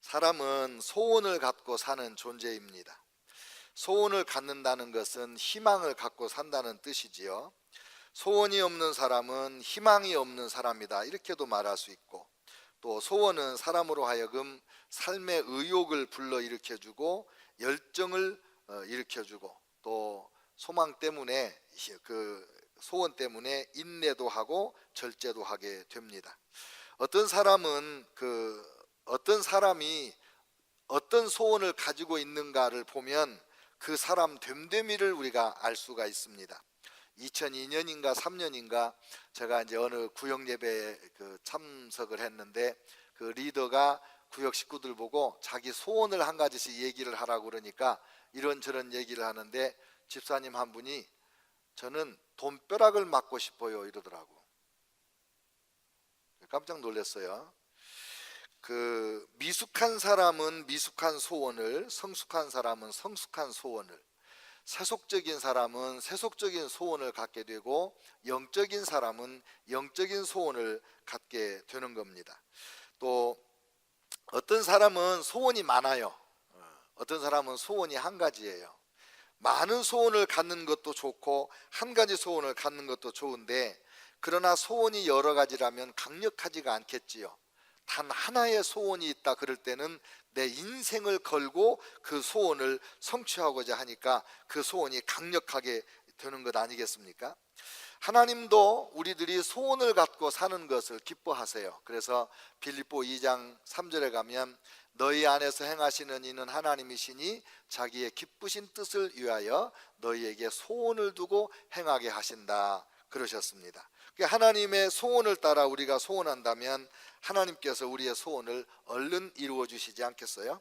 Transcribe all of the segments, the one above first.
사람은 소원을 갖고 사는 존재입니다. 소원을 갖는다는 것은 희망을 갖고 산다는 뜻이지요. 소원이 없는 사람은 희망이 없는 사람이다, 이렇게도 말할 수 있고, 또 소원은 사람으로 하여금 삶의 의욕을 불러일으켜주고 열정을 일으켜주고, 또 소망 때문에 그 소원 때문에 인내도 하고 절제도 하게 됩니다. 어떤 사람이 어떤 소원을 가지고 있는가를 보면 그 사람 됨됨이를 우리가 알 수가 있습니다. 2002년인가 3년인가 제가 이제 어느 구역 예배에 참석을 했는데, 그 리더가 구역 식구들 보고 자기 소원을 한 가지씩 얘기를 하라고 그러니까 이런저런 얘기를 하는데, 집사님 한 분이 저는 돈벼락을 맞고 싶어요 이러더라고. 깜짝 놀랐어요. 미숙한 사람은 미숙한 소원을, 성숙한 사람은 성숙한 소원을, 세속적인 사람은 세속적인 소원을 갖게 되고, 영적인 사람은 영적인 소원을 갖게 되는 겁니다. 또 어떤 사람은 소원이 많아요. 어떤 사람은 소원이 한 가지예요. 많은 소원을 갖는 것도 좋고 한 가지 소원을 갖는 것도 좋은데, 그러나 소원이 여러 가지라면 강력하지가 않겠지요. 단 하나의 소원이 있다 그럴 때는 내 인생을 걸고 그 소원을 성취하고자 하니까 그 소원이 강력하게 되는 것 아니겠습니까? 하나님도 우리들이 소원을 갖고 사는 것을 기뻐하세요. 그래서 빌립보 2장 3절에 가면 너희 안에서 행하시는 이는 하나님이시니 자기의 기쁘신 뜻을 위하여 너희에게 소원을 두고 행하게 하신다 그러셨습니다. 하나님의 소원을 따라 우리가 소원한다면 하나님께서 우리의 소원을 얼른 이루어 주시지 않겠어요?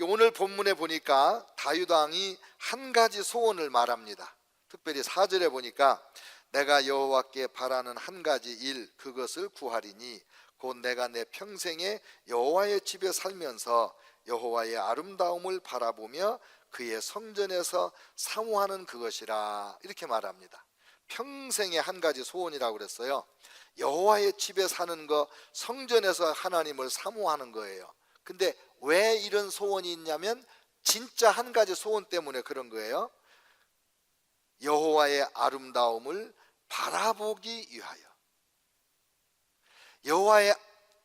오늘 본문에 보니까 다윗 왕이 한 가지 소원을 말합니다. 특별히 4절에 보니까 내가 여호와께 바라는 한 가지 일, 그것을 구하리니 곧 내가 내 평생에 여호와의 집에 살면서 여호와의 아름다움을 바라보며 그의 성전에서 사모하는 그것이라, 이렇게 말합니다. 평생의 한 가지 소원이라고 그랬어요. 여호와의 집에 사는 거, 성전에서 하나님을 사모하는 거예요. 근데 왜 이런 소원이 있냐면 진짜 한 가지 소원 때문에 그런 거예요. 여호와의 아름다움을 바라보기 위하여. 여호와의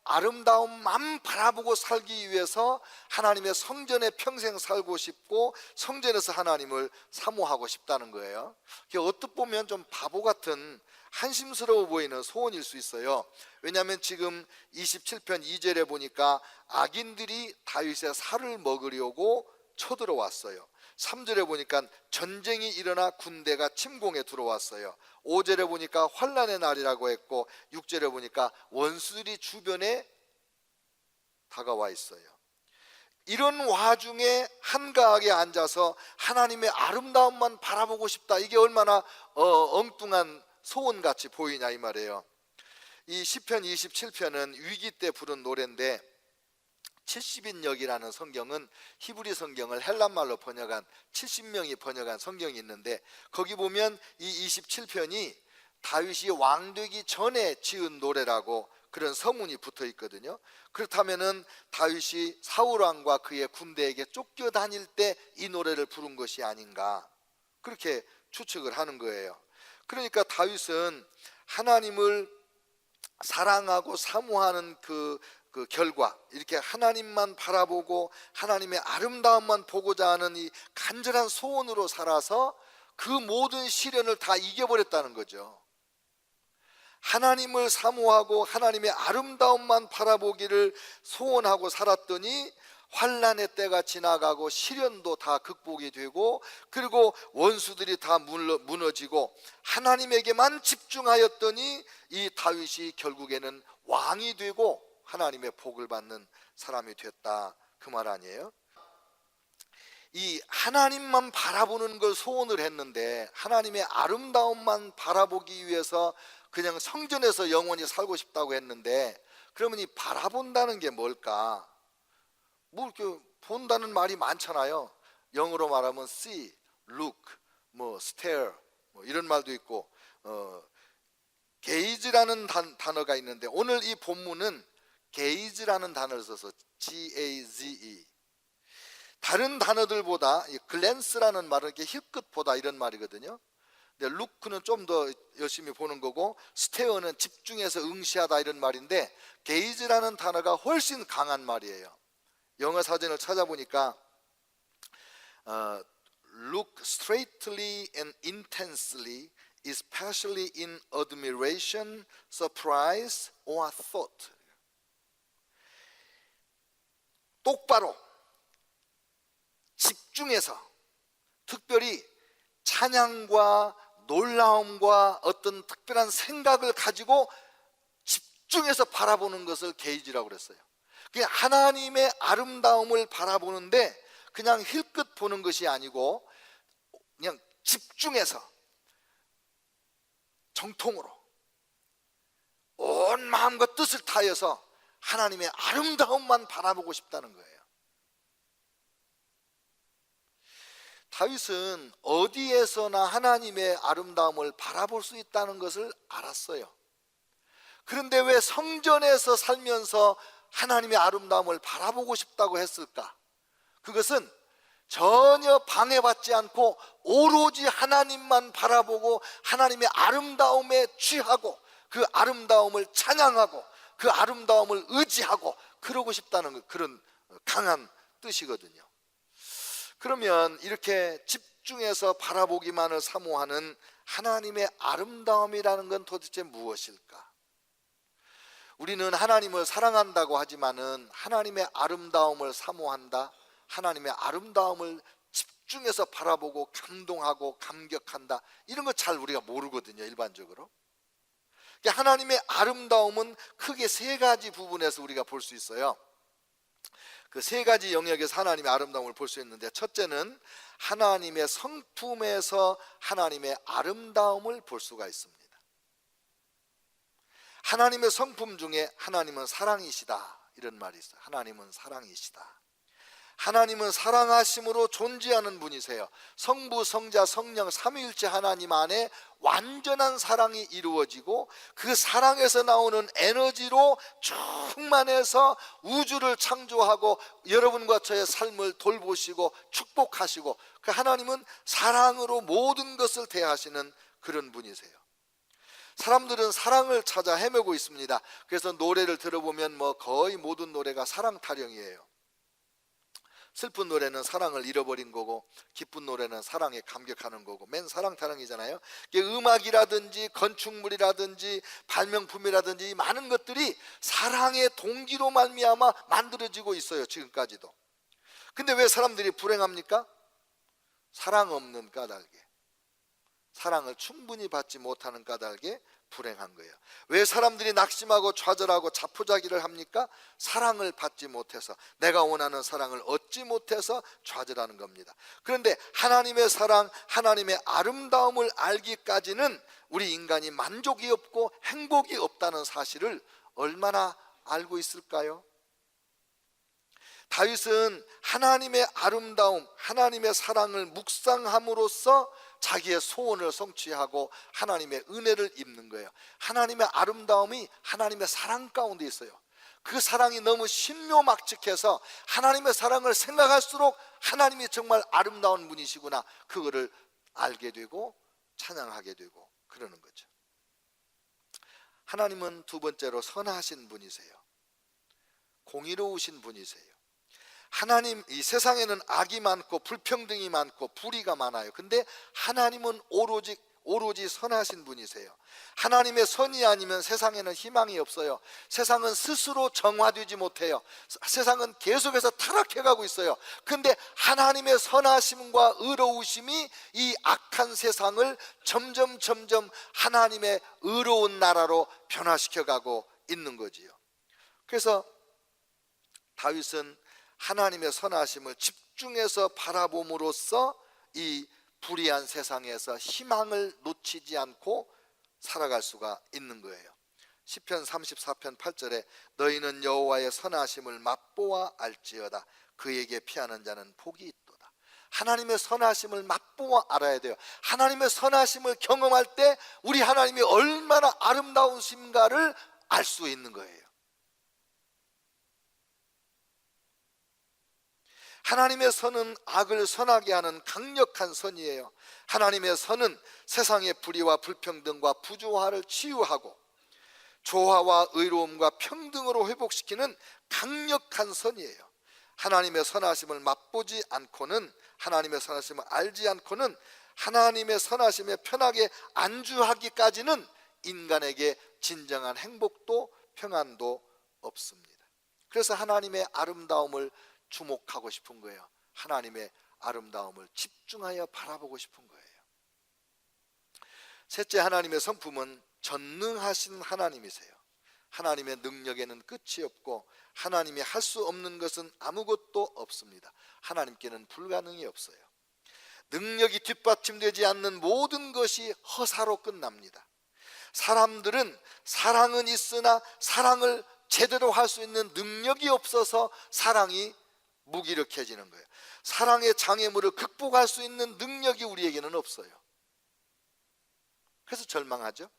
아름다움만 바라보고 살기 위해서 하나님의 성전에 평생 살고 싶고 성전에서 하나님을 사모하고 싶다는 거예요. 어떻게 보면 좀 바보 같은 한심스러워 보이는 소원일 수 있어요. 왜냐하면 지금 27편 2절에 보니까 악인들이 다윗의 살을 먹으려고 쳐들어왔어요. 3절에 보니까 전쟁이 일어나 군대가 침공에 들어왔어요. 5절에 보니까 환난의 날이라고 했고, 6절에 보니까 원수들이 주변에 다가와 있어요. 이런 와중에 한가하게 앉아서 하나님의 아름다움만 바라보고 싶다, 이게 얼마나 엉뚱한 소원같이 보이냐 이 말이에요. 이 시편 27편은 위기 때 부른 노래인데, 70인역이라는 성경은 히브리 성경을 헬란말로 번역한 70명이 번역한 성경이 있는데, 거기 보면 이 27편이 다윗이 왕되기 전에 지은 노래라고 그런 서문이 붙어 있거든요. 그렇다면은 다윗이 사울왕과 그의 군대에게 쫓겨 다닐 때 이 노래를 부른 것이 아닌가, 그렇게 추측을 하는 거예요. 그러니까 다윗은 하나님을 사랑하고 사모하는 그 결과, 이렇게 하나님만 바라보고 하나님의 아름다움만 보고자 하는 이 간절한 소원으로 살아서 그 모든 시련을 다 이겨버렸다는 거죠. 하나님을 사모하고 하나님의 아름다움만 바라보기를 소원하고 살았더니 환난의 때가 지나가고 시련도 다 극복이 되고, 그리고 원수들이 다 무너지고 하나님에게만 집중하였더니 이 다윗이 결국에는 왕이 되고 하나님의 복을 받는 사람이 됐다, 그 말 아니에요? 이 하나님만 바라보는 걸 소원을 했는데, 하나님의 아름다움만 바라보기 위해서 그냥 성전에서 영원히 살고 싶다고 했는데, 그러면 이 바라본다는 게 뭘까? 뭐 이렇게 본다는 말이 많잖아요. 영어로 말하면 see, look, stare, 이런 말도 있고, gaze라는 단어가 있는데, 오늘 이 본문은 gaze라는 단어를 써서 G-A-Z-E. 다른 단어들보다 glance라는 말은 이렇게 힐끗 보다 이런 말이거든요. 근데 look는 좀 더 열심히 보는 거고, stare는 집중해서 응시하다 이런 말인데, gaze라는 단어가 훨씬 강한 말이에요. 영어 사전을 찾아보니까 look straightly and intensely, especially in admiration, surprise or thought. 똑바로 집중해서, 특별히 찬양과 놀라움과 어떤 특별한 생각을 가지고 집중해서 바라보는 것을 게이지라고 그랬어요. 그냥 하나님의 아름다움을 바라보는데 그냥 힐끗 보는 것이 아니고 그냥 집중해서 정통으로 온 마음과 뜻을 다해서 하나님의 아름다움만 바라보고 싶다는 거예요. 다윗은 어디에서나 하나님의 아름다움을 바라볼 수 있다는 것을 알았어요. 그런데 왜 성전에서 살면서 하나님의 아름다움을 바라보고 싶다고 했을까? 그것은 전혀 방해받지 않고 오로지 하나님만 바라보고 하나님의 아름다움에 취하고 그 아름다움을 찬양하고 그 아름다움을 의지하고 그러고 싶다는 그런 강한 뜻이거든요. 그러면 이렇게 집중해서 바라보기만을 사모하는 하나님의 아름다움이라는 건 도대체 무엇일까? 우리는 하나님을 사랑한다고 하지만은 하나님의 아름다움을 사모한다, 하나님의 아름다움을 집중해서 바라보고 감동하고 감격한다, 이런 거 잘 우리가 모르거든요, 일반적으로. 하나님의 아름다움은 크게 세 가지 부분에서 우리가 볼 수 있어요. 그 세 가지 영역에서 하나님의 아름다움을 볼 수 있는데, 첫째는 하나님의 성품에서 하나님의 아름다움을 볼 수가 있습니다. 하나님의 성품 중에 하나님은 사랑이시다, 이런 말이 있어요. 하나님은 사랑이시다. 하나님은 사랑하심으로 존재하는 분이세요. 성부, 성자, 성령 삼위일체 하나님 안에 완전한 사랑이 이루어지고 그 사랑에서 나오는 에너지로 충만해서 우주를 창조하고 여러분과 저의 삶을 돌보시고 축복하시고, 그 하나님은 사랑으로 모든 것을 대하시는 그런 분이세요. 사람들은 사랑을 찾아 헤매고 있습니다. 그래서 노래를 들어보면 거의 모든 노래가 사랑 타령이에요. 슬픈 노래는 사랑을 잃어버린 거고, 기쁜 노래는 사랑에 감격하는 거고, 맨 사랑 타령이잖아요. 음악이라든지 건축물이라든지 발명품이라든지 많은 것들이 사랑의 동기로 말미암아 만들어지고 있어요, 지금까지도. 근데 왜 사람들이 불행합니까? 사랑 없는 까닭에, 사랑을 충분히 받지 못하는 까닭에 불행한 거예요. 왜 사람들이 낙심하고 좌절하고 자포자기를 합니까? 사랑을 받지 못해서, 내가 원하는 사랑을 얻지 못해서 좌절하는 겁니다. 그런데 하나님의 사랑, 하나님의 아름다움을 알기까지는 우리 인간이 만족이 없고 행복이 없다는 사실을 얼마나 알고 있을까요? 다윗은 하나님의 아름다움, 하나님의 사랑을 묵상함으로써 자기의 소원을 성취하고 하나님의 은혜를 입는 거예요. 하나님의 아름다움이 하나님의 사랑 가운데 있어요. 그 사랑이 너무 신묘막측해서 하나님의 사랑을 생각할수록 하나님이 정말 아름다운 분이시구나, 그거를 알게 되고 찬양하게 되고 그러는 거죠. 하나님은 두 번째로 선하신 분이세요. 공의로우신 분이세요. 하나님, 이 세상에는 악이 많고 불평등이 많고 불의가 많아요. 근데 하나님은 오로지 선하신 분이세요. 하나님의 선이 아니면 세상에는 희망이 없어요. 세상은 스스로 정화되지 못해요. 세상은 계속해서 타락해가고 있어요. 근데 하나님의 선하심과 의로우심이 이 악한 세상을 점점 하나님의 의로운 나라로 변화시켜가고 있는 거지요. 그래서 다윗은 하나님의 선하심을 집중해서 바라봄으로써 이 불의한 세상에서 희망을 놓치지 않고 살아갈 수가 있는 거예요. 시편 34편 8절에 너희는 여호와의 선하심을 맛보아 알지어다. 그에게 피하는 자는 복이 있도다. 하나님의 선하심을 맛보아 알아야 돼요. 하나님의 선하심을 경험할 때 우리 하나님이 얼마나 아름다우신가를 알 수 있는 거예요. 하나님의 선은 악을 선하게 하는 강력한 선이에요. 하나님의 선은 세상의 불의와 불평등과 부조화를 치유하고 조화와 의로움과 평등으로 회복시키는 강력한 선이에요. 하나님의 선하심을 맛보지 않고는, 하나님의 선하심을 알지 않고는 하나님의 선하심에 편하게 안주하기까지는 인간에게 진정한 행복도 평안도 없습니다. 그래서 하나님의 아름다움을 주목하고 싶은 거예요. 하나님의 아름다움을 집중하여 바라보고 싶은 거예요. 셋째, 하나님의 성품은 전능하신 하나님이세요. 하나님의 능력에는 끝이 없고 하나님이 할 수 없는 것은 아무것도 없습니다. 하나님께는 불가능이 없어요. 능력이 뒷받침되지 않는 모든 것이 허사로 끝납니다. 사람들은 사랑은 있으나 사랑을 제대로 할 수 있는 능력이 없어서 사랑이 무기력해지는 거예요. 사랑의 장애물을 극복할 수 있는 능력이 우리에게는 없어요. 그래서 절망하죠.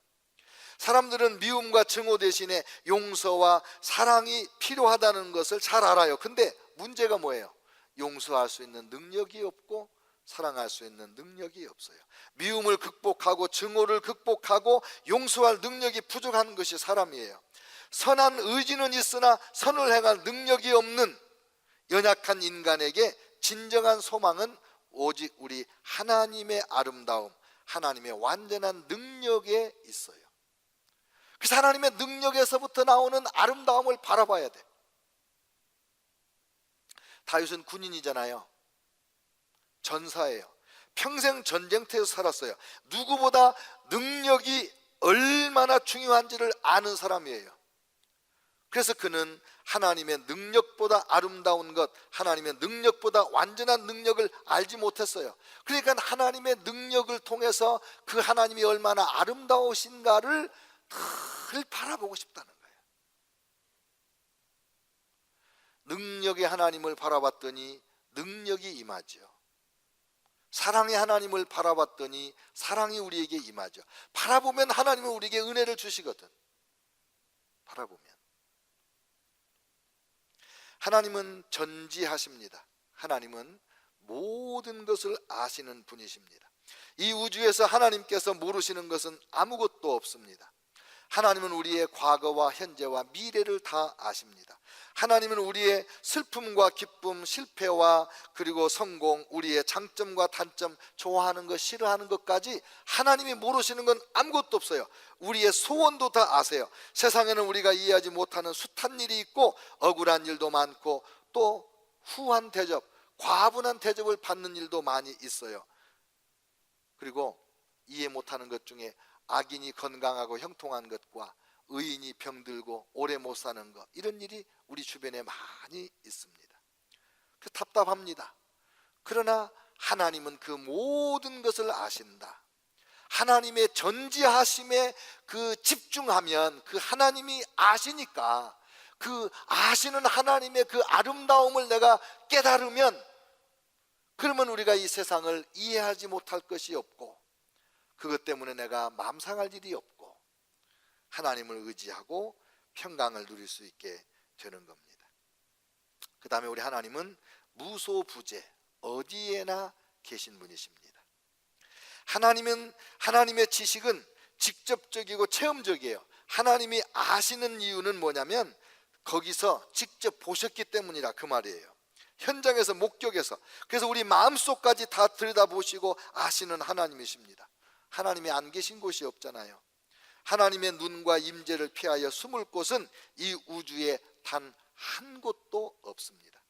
사람들은 미움과 증오 대신에 용서와 사랑이 필요하다는 것을 잘 알아요. 근데 문제가 뭐예요? 용서할 수 있는 능력이 없고 사랑할 수 있는 능력이 없어요. 미움을 극복하고 증오를 극복하고 용서할 능력이 부족한 것이 사람이에요. 선한 의지는 있으나 선을 행할 능력이 없는 연약한 인간에게 진정한 소망은 오직 우리 하나님의 아름다움, 하나님의 완전한 능력에 있어요. 그래서 하나님의 능력에서부터 나오는 아름다움을 바라봐야 돼. 다윗은 군인이잖아요. 전사예요. 평생 전쟁터에서 살았어요. 누구보다 능력이 얼마나 중요한지를 아는 사람이에요. 그래서 그는 하나님의 능력보다 아름다운 것, 하나님의 능력보다 완전한 능력을 알지 못했어요. 그러니까 하나님의 능력을 통해서 그 하나님이 얼마나 아름다우신가를 늘 바라보고 싶다는 거예요. 능력의 하나님을 바라봤더니 능력이 임하죠. 사랑의 하나님을 바라봤더니 사랑이 우리에게 임하죠. 바라보면 하나님은 우리에게 은혜를 주시거든. 바라보면 하나님은 전지하십니다. 하나님은 모든 것을 아시는 분이십니다. 이 우주에서 하나님께서 모르시는 것은 아무것도 없습니다. 하나님은 우리의 과거와 현재와 미래를 다 아십니다. 하나님은 우리의 슬픔과 기쁨, 실패와 그리고 성공, 우리의 장점과 단점, 좋아하는 것, 싫어하는 것까지 하나님이 모르시는 건 아무것도 없어요. 우리의 소원도 다 아세요. 세상에는 우리가 이해하지 못하는 숱한 일이 있고 억울한 일도 많고 또 후한 대접, 과분한 대접을 받는 일도 많이 있어요. 그리고 이해 못하는 것 중에 악인이 건강하고 형통한 것과 의인이 병들고 오래 못 사는 것, 이런 일이 우리 주변에 많이 있습니다. 그 답답합니다. 그러나 하나님은 그 모든 것을 아신다. 하나님의 전지하심에 그 집중하면 그 하나님이 아시니까 그 아시는 하나님의 그 아름다움을 내가 깨달으면 그러면 우리가 이 세상을 이해하지 못할 것이 없고 그것 때문에 내가 마음 상할 일이 없고 하나님을 의지하고 평강을 누릴 수 있게 되는 겁니다. 그 다음에 우리 하나님은 무소부재, 어디에나 계신 분이십니다. 하나님의 지식은 직접적이고 체험적이에요. 하나님이 아시는 이유는 뭐냐면 거기서 직접 보셨기 때문이라 그 말이에요. 현장에서 목격해서. 그래서 우리 마음속까지 다 들여다보시고 아시는 하나님이십니다. 하나님이 안 계신 곳이 없잖아요. 하나님의 눈과 임재를 피하여 숨을 곳은 이 우주에 단 한 곳도 없습니다.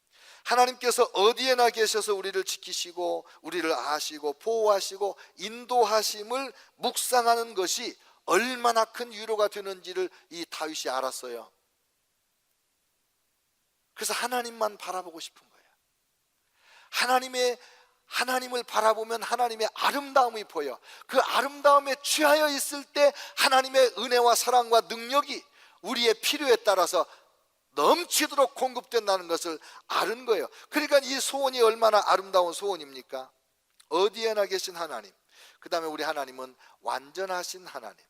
하나님께서 어디에나 계셔서 우리를 지키시고 우리를 아시고 보호하시고 인도하심을 묵상하는 것이 얼마나 큰 위로가 되는지를 이 다윗이 알았어요. 그래서 하나님만 바라보고 싶은 거예요. 하나님을 바라보면 하나님의 아름다움이 보여. 그 아름다움에 취하여 있을 때 하나님의 은혜와 사랑과 능력이 우리의 필요에 따라서 넘치도록 공급된다는 것을 아는 거예요. 그러니까 이 소원이 얼마나 아름다운 소원입니까? 어디에나 계신 하나님, 그 다음에 우리 하나님은 완전하신 하나님.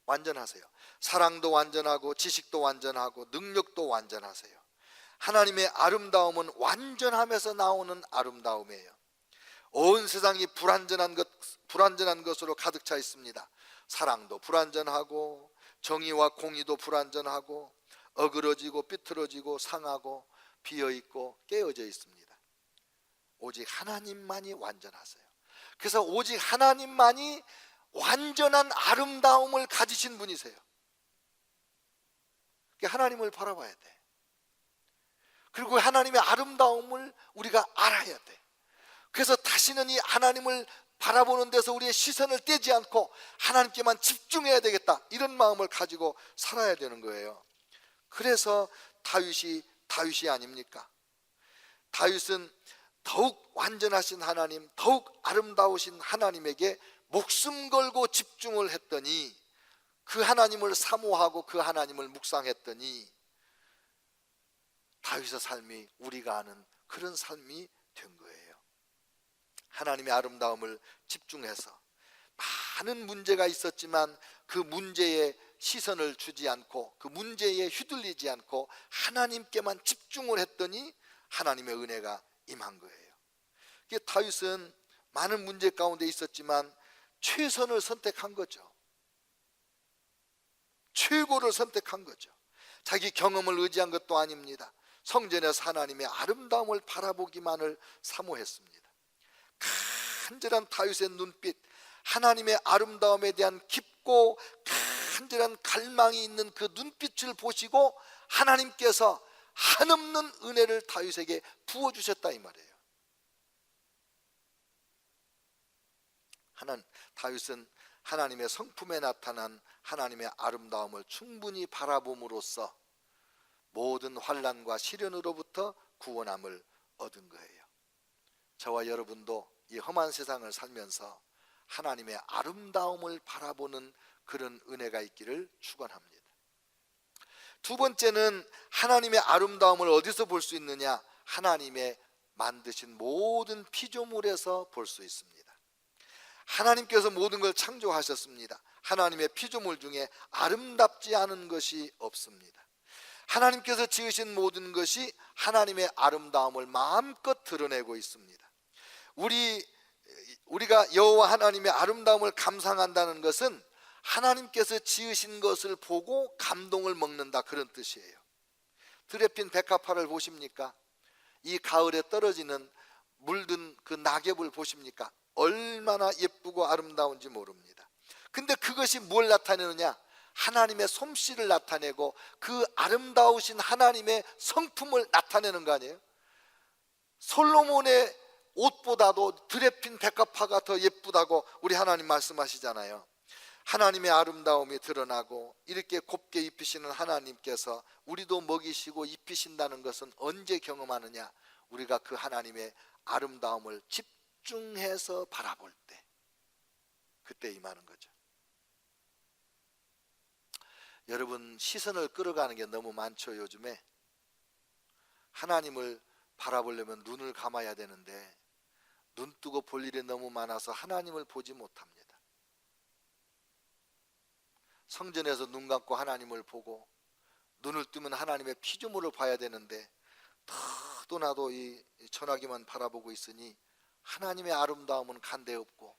완전하세요. 사랑도 완전하고 지식도 완전하고 능력도 완전하세요. 하나님의 아름다움은 완전함에서 나오는 아름다움이에요. 온 세상이 불완전한 것으로 가득 차 있습니다. 사랑도 불완전하고 정의와 공의도 불완전하고 어그러지고 삐뚤어지고 상하고 비어있고 깨어져 있습니다. 오직 하나님만이 완전하세요. 그래서 오직 하나님만이 완전한 아름다움을 가지신 분이세요. 하나님을 바라봐야 돼. 그리고 하나님의 아름다움을 우리가 알아야 돼. 그래서 다시는 이 하나님을 바라보는 데서 우리의 시선을 떼지 않고 하나님께만 집중해야 되겠다, 이런 마음을 가지고 살아야 되는 거예요. 그래서 다윗이 아닙니까? 다윗은 더욱 완전하신 하나님, 더욱 아름다우신 하나님에게 목숨 걸고 집중을 했더니, 그 하나님을 사모하고 그 하나님을 묵상했더니 다윗의 삶이 우리가 아는 그런 삶이 된 거예요. 하나님의 아름다움을 집중해서 많은 문제가 있었지만 그 문제에 시선을 주지 않고 그 문제에 휘둘리지 않고 하나님께만 집중을 했더니 하나님의 은혜가 임한 거예요. 다윗은 많은 문제 가운데 있었지만 최선을 선택한 거죠. 최고를 선택한 거죠. 자기 경험을 의지한 것도 아닙니다. 성전에서 하나님의 아름다움을 바라보기만을 사모했습니다. 간절한 다윗의 눈빛, 하나님의 아름다움에 대한 깊고 간절한 갈망이 있는 그 눈빛을 보시고 하나님께서 한없는 은혜를 다윗에게 부어주셨다, 이 말이에요. 다윗은 하나님의 성품에 나타난 하나님의 아름다움을 충분히 바라봄으로써 모든 환난과 시련으로부터 구원함을 얻은 거예요. 저와 여러분도 이 험한 세상을 살면서 하나님의 아름다움을 바라보는 그런 은혜가 있기를 축원합니다. 두 번째는 하나님의 아름다움을 어디서 볼 수 있느냐? 하나님의 만드신 모든 피조물에서 볼 수 있습니다. 하나님께서 모든 걸 창조하셨습니다. 하나님의 피조물 중에 아름답지 않은 것이 없습니다. 하나님께서 지으신 모든 것이 하나님의 아름다움을 마음껏 드러내고 있습니다. 우리가 여호와 하나님의 아름다움을 감상한다는 것은 하나님께서 지으신 것을 보고 감동을 먹는다, 그런 뜻이에요. 들에 핀 백합화를 보십니까? 이 가을에 떨어지는 물든 그 낙엽을 보십니까? 얼마나 예쁘고 아름다운지 모릅니다. 근데 그것이 뭘 나타내느냐? 하나님의 솜씨를 나타내고 그 아름다우신 하나님의 성품을 나타내는 거 아니에요? 솔로몬의 옷보다도 들에 핀 백합화가 더 예쁘다고 우리 하나님 말씀하시잖아요. 하나님의 아름다움이 드러나고 이렇게 곱게 입히시는 하나님께서 우리도 먹이시고 입히신다는 것은 언제 경험하느냐? 우리가 그 하나님의 아름다움을 집중해서 바라볼 때, 그때 임하는 거죠. 여러분, 시선을 끌어가는 게 너무 많죠. 요즘에 하나님을 바라보려면 눈을 감아야 되는데 눈 뜨고 볼 일이 너무 많아서 하나님을 보지 못합니다. 성전에서 눈 감고 하나님을 보고 눈을 뜨면 하나님의 피조물을 봐야 되는데 너도 나도 이 전화기만 바라보고 있으니 하나님의 아름다움은 간데 없고,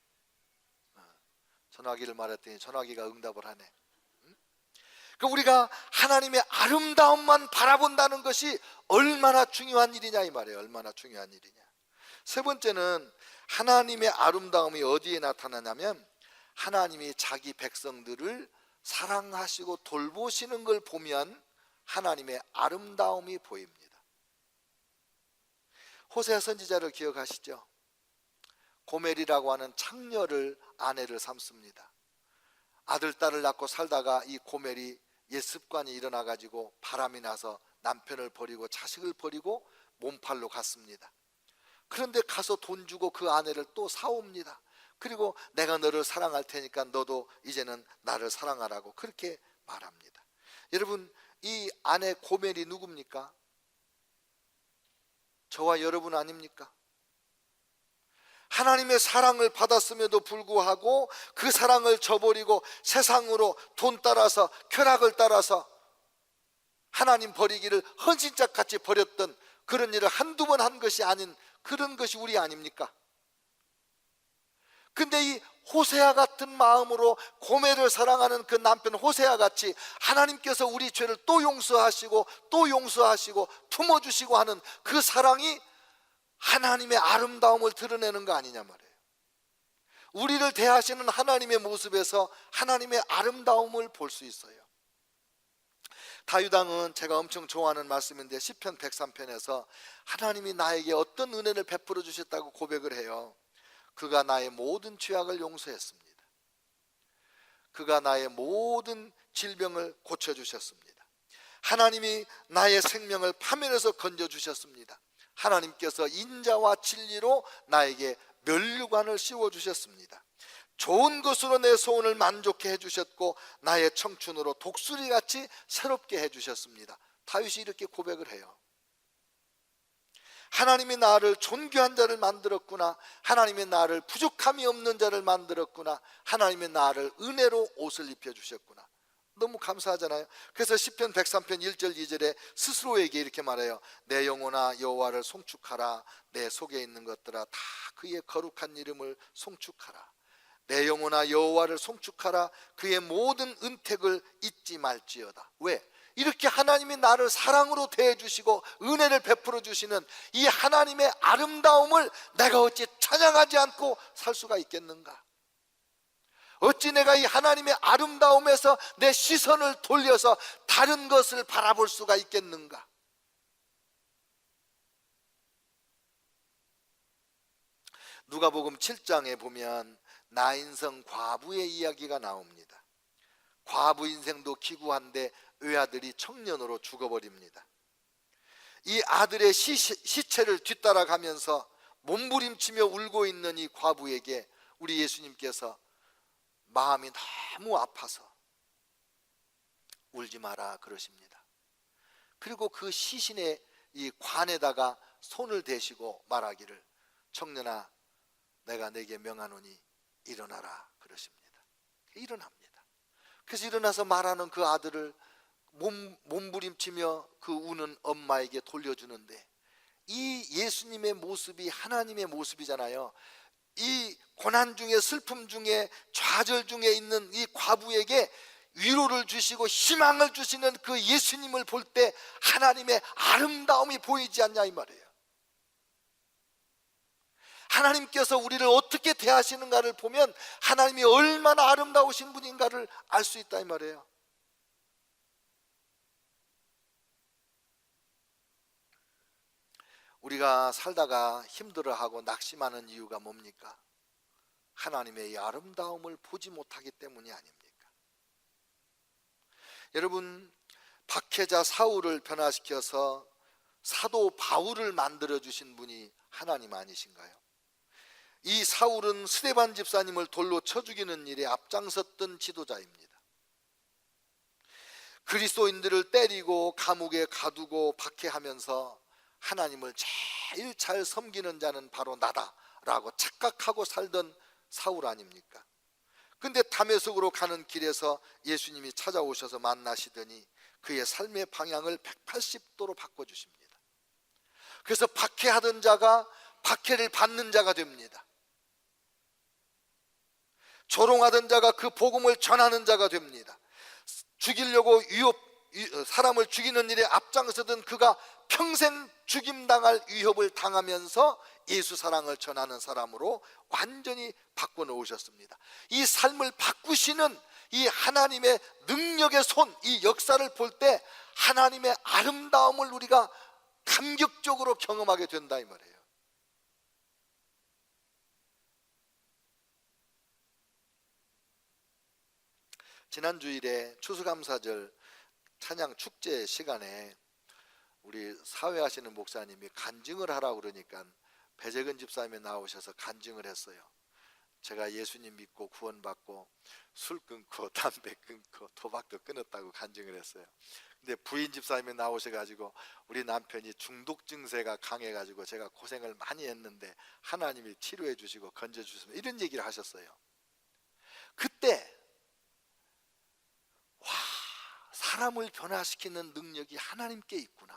전화기를 말했더니 전화기가 응답을 하네. 그러니까 우리가 하나님의 아름다움만 바라본다는 것이 얼마나 중요한 일이냐, 이 말이에요. 얼마나 중요한 일이냐. 세 번째는 하나님의 아름다움이 어디에 나타나냐면 하나님이 자기 백성들을 사랑하시고 돌보시는 걸 보면 하나님의 아름다움이 보입니다. 호세아 선지자를 기억하시죠? 고멜이라고 하는 창녀를 아내를 삼습니다. 아들, 딸을 낳고 살다가 이 고멜이 옛 습관이 일어나가지고 바람이 나서 남편을 버리고 자식을 버리고 몸팔로 갔습니다. 그런데 가서 돈 주고 그 아내를 또 사옵니다. 그리고 내가 너를 사랑할 테니까 너도 이제는 나를 사랑하라고 그렇게 말합니다. 여러분, 이 아내 고멜이 누굽니까? 저와 여러분 아닙니까? 하나님의 사랑을 받았음에도 불구하고 그 사랑을 저버리고 세상으로 돈 따라서 쾌락을 따라서 하나님 버리기를 헌신짝같이 버렸던 그런 일을 한두 번 한 것이 아닌 그런 것이 우리 아닙니까? 근데 이 호세아 같은 마음으로 고멜을 사랑하는 그 남편 호세아 같이 하나님께서 우리 죄를 또 용서하시고 또 용서하시고 품어주시고 하는 그 사랑이 하나님의 아름다움을 드러내는 거 아니냐 말이에요. 우리를 대하시는 하나님의 모습에서 하나님의 아름다움을 볼 수 있어요. 다윗왕은 제가 엄청 좋아하는 말씀인데 시편 103편에서 하나님이 나에게 어떤 은혜를 베풀어 주셨다고 고백을 해요. 그가 나의 모든 죄악을 용서했습니다. 그가 나의 모든 질병을 고쳐주셨습니다. 하나님이 나의 생명을 파멸에서 건져주셨습니다. 하나님께서 인자와 진리로 나에게 면류관을 씌워주셨습니다. 좋은 것으로 내 소원을 만족해 해주셨고 나의 청춘으로 독수리같이 새롭게 해주셨습니다. 다윗이 이렇게 고백을 해요. 하나님이 나를 존귀한 자를 만들었구나. 하나님이 나를 부족함이 없는 자를 만들었구나. 하나님이 나를 은혜로 옷을 입혀주셨구나. 너무 감사하잖아요. 그래서 시편 103편 1절 2절에 스스로에게 이렇게 말해요. 내 영혼아 여호와를 송축하라. 내 속에 있는 것들아 다 그의 거룩한 이름을 송축하라. 내 영혼아 여호와를 송축하라. 그의 모든 은택을 잊지 말지어다. 왜? 이렇게 하나님이 나를 사랑으로 대해주시고 은혜를 베풀어 주시는 이 하나님의 아름다움을 내가 어찌 찬양하지 않고 살 수가 있겠는가? 어찌 내가 이 하나님의 아름다움에서 내 시선을 돌려서 다른 것을 바라볼 수가 있겠는가? 누가복음 7장에 보면 나인성 과부의 이야기가 나옵니다. 과부 인생도 기구한데 외아들이 청년으로 죽어버립니다. 이 아들의 시체를 뒤따라가면서 몸부림치며 울고 있는 이 과부에게 우리 예수님께서 마음이 너무 아파서 울지 마라 그러십니다. 그리고 그 시신의 이 관에다가 손을 대시고 말하기를 청년아 내가 내게 명하노니 일어나라 그러십니다. 일어납니다. 그래서 일어나서 말하는 그 아들을 몸부림치며 그 우는 엄마에게 돌려주는데 이 예수님의 모습이 하나님의 모습이잖아요. 이 고난 중에 슬픔 중에 좌절 중에 있는 이 과부에게 위로를 주시고 희망을 주시는 그 예수님을 볼 때 하나님의 아름다움이 보이지 않냐 이 말이에요. 하나님께서 우리를 어떻게 대하시는가를 보면 하나님이 얼마나 아름다우신 분인가를 알 수 있다 이 말이에요. 우리가 살다가 힘들어하고 낙심하는 이유가 뭡니까? 하나님의 이 아름다움을 보지 못하기 때문이 아닙니까? 여러분, 박해자 사울을 변화시켜서 사도 바울을 만들어주신 분이 하나님 아니신가요? 이 사울은 스데반 집사님을 돌로 쳐 죽이는 일에 앞장섰던 지도자입니다. 그리스도인들을 때리고 감옥에 가두고 박해하면서 하나님을 제일 잘 섬기는 자는 바로 나다라고 착각하고 살던 사울 아닙니까? 근데 다메섹으로 가는 길에서 예수님이 찾아오셔서 만나시더니 그의 삶의 방향을 180도로 바꿔주십니다. 그래서 박해하던 자가 박해를 받는 자가 됩니다. 조롱하던 자가 그 복음을 전하는 자가 됩니다. 죽이려고 사람을 죽이는 일에 앞장서던 그가 평생 죽임당할 위협을 당하면서 예수 사랑을 전하는 사람으로 완전히 바꿔놓으셨습니다. 이 삶을 바꾸시는 이 하나님의 능력의 손, 이 역사를 볼 때 하나님의 아름다움을 우리가 감격적으로 경험하게 된다 이 말이에요. 지난 주일에 추수감사절 찬양 축제 시간에 우리 사회하시는 목사님이 간증을 하라고 그러니까 배재근 집사님이 나오셔서 간증을 했어요. 제가 예수님 믿고 구원받고 술 끊고 담배 끊고 도박도 끊었다고 간증을 했어요. 근데 부인 집사님이 나오셔가지고 우리 남편이 중독 증세가 강해가지고 제가 고생을 많이 했는데 하나님이 치료해 주시고 건져 주셨습니다. 이런 얘기를 하셨어요. 그때 와, 사람을 변화시키는 능력이 하나님께 있구나.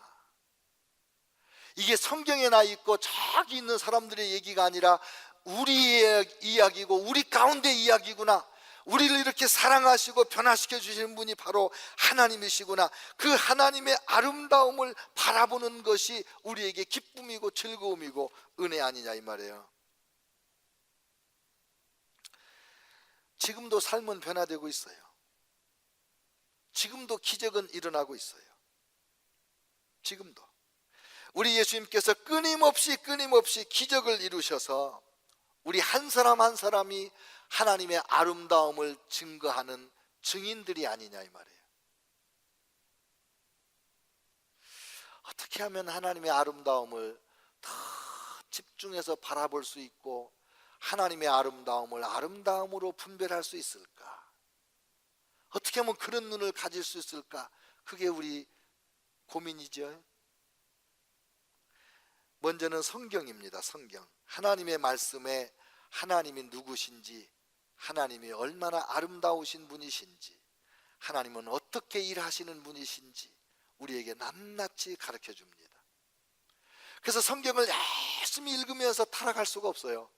이게 성경에 나 있고 저기 있는 사람들의 얘기가 아니라 우리의 이야기고 우리 가운데 이야기구나. 우리를 이렇게 사랑하시고 변화시켜 주시는 분이 바로 하나님이시구나. 그 하나님의 아름다움을 바라보는 것이 우리에게 기쁨이고 즐거움이고 은혜 아니냐 이 말이에요. 지금도 삶은 변화되고 있어요. 지금도 기적은 일어나고 있어요. 지금도 우리 예수님께서 끊임없이 기적을 이루셔서 우리 한 사람 한 사람이 하나님의 아름다움을 증거하는 증인들이 아니냐 이 말이에요. 어떻게 하면 하나님의 아름다움을 더 집중해서 바라볼 수 있고 하나님의 아름다움을 아름다움으로 분별할 수 있을까? 어떻게 하면 그런 눈을 가질 수 있을까? 그게 우리 고민이죠. 먼저는 성경입니다. 성경. 하나님의 말씀에 하나님이 누구신지, 하나님이 얼마나 아름다우신 분이신지, 하나님은 어떻게 일하시는 분이신지 우리에게 낱낱이 가르쳐 줍니다. 그래서 성경을 열심히 읽으면서 타락할 수가 없어요.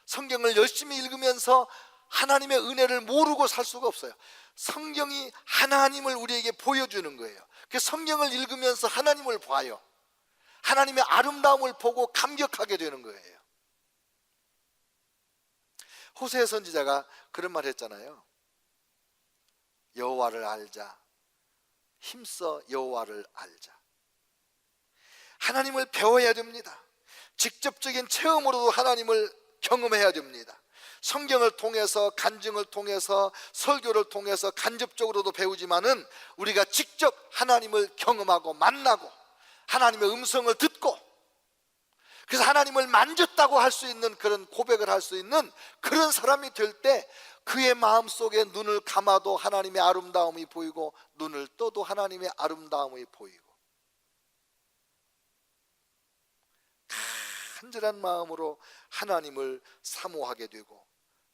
성경을 열심히 읽으면서 하나님의 은혜를 모르고 살 수가 없어요. 성경이 하나님을 우리에게 보여주는 거예요. 그래서 성경을 읽으면서 하나님을 봐요. 하나님의 아름다움을 보고 감격하게 되는 거예요. 호세아 선지자가 그런 말 했잖아요. 여호와를 알자. 힘써 여호와를 알자. 하나님을 배워야 됩니다. 직접적인 체험으로도 하나님을 경험해야 됩니다. 성경을 통해서, 간증을 통해서, 설교를 통해서 간접적으로도 배우지만은 우리가 직접 하나님을 경험하고 만나고 하나님의 음성을 듣고 그래서 하나님을 만졌다고 할 수 있는 그런 고백을 할 수 있는 그런 사람이 될 때 그의 마음속에 눈을 감아도 하나님의 아름다움이 보이고 눈을 떠도 하나님의 아름다움이 보이고 간절한 마음으로 하나님을 사모하게 되고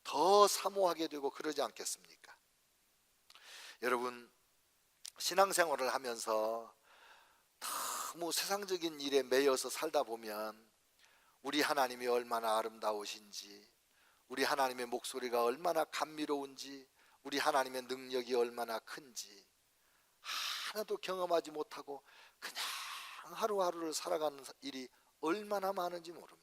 더 사모하게 되고 그러지 않겠습니까? 여러분, 신앙생활을 하면서 너무 세상적인 일에 매여서 살다 보면 우리 하나님이 얼마나 아름다우신지, 우리 하나님의 목소리가 얼마나 감미로운지, 우리 하나님의 능력이 얼마나 큰지 하나도 경험하지 못하고 그냥 하루하루를 살아가는 일이 얼마나 많은지 모릅니다.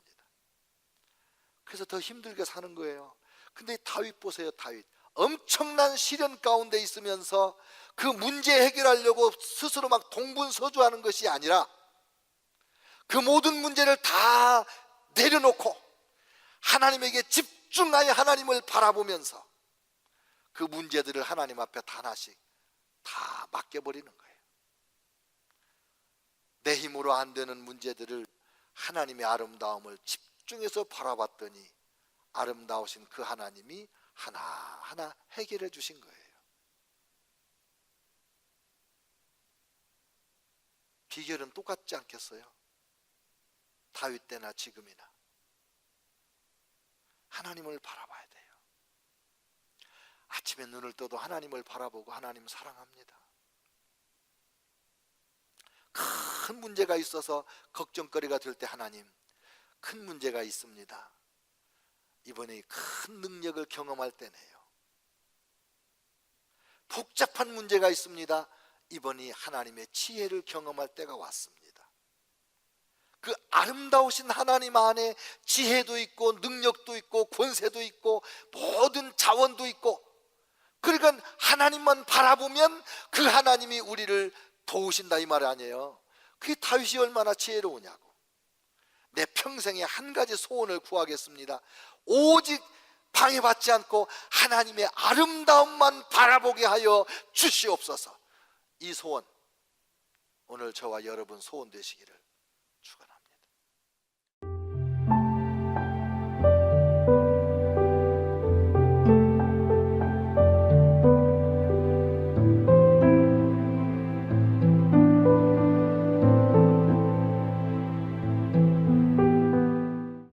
그래서 더 힘들게 사는 거예요. 근데 다윗 보세요. 다윗 엄청난 시련 가운데 있으면서 그 문제 해결하려고 스스로 막 동분서주하는 것이 아니라 그 모든 문제를 다 내려놓고 하나님에게 집중하여 하나님을 바라보면서 그 문제들을 하나님 앞에 하나씩 다 맡겨버리는 거예요. 내 힘으로 안 되는 문제들을 하나님의 아름다움을 집중해서 바라봤더니 아름다우신 그 하나님이 하나하나 해결해 주신 거예요. 비결은 똑같지 않겠어요? 다윗 때나 지금이나 하나님을 바라봐야 돼요. 아침에 눈을 떠도 하나님을 바라보고 하나님 사랑합니다. 큰 문제가 있어서 걱정거리가 될 때 하나님, 큰 문제가 있습니다. 이번에 큰 능력을 경험할 때네요. 복잡한 문제가 있습니다. 이번이 하나님의 지혜를 경험할 때가 왔습니다. 그 아름다우신 하나님 안에 지혜도 있고 능력도 있고 권세도 있고 모든 자원도 있고, 그러니까 하나님만 바라보면 그 하나님이 우리를 도우신다 이 말 아니에요. 그게 다윗이 얼마나 지혜로우냐고. 내 평생에 한 가지 소원을 구하겠습니다. 오직 방해받지 않고 하나님의 아름다움만 바라보게 하여 주시옵소서. 이 소원 오늘 저와 여러분 소원 되시기를 축원합니다.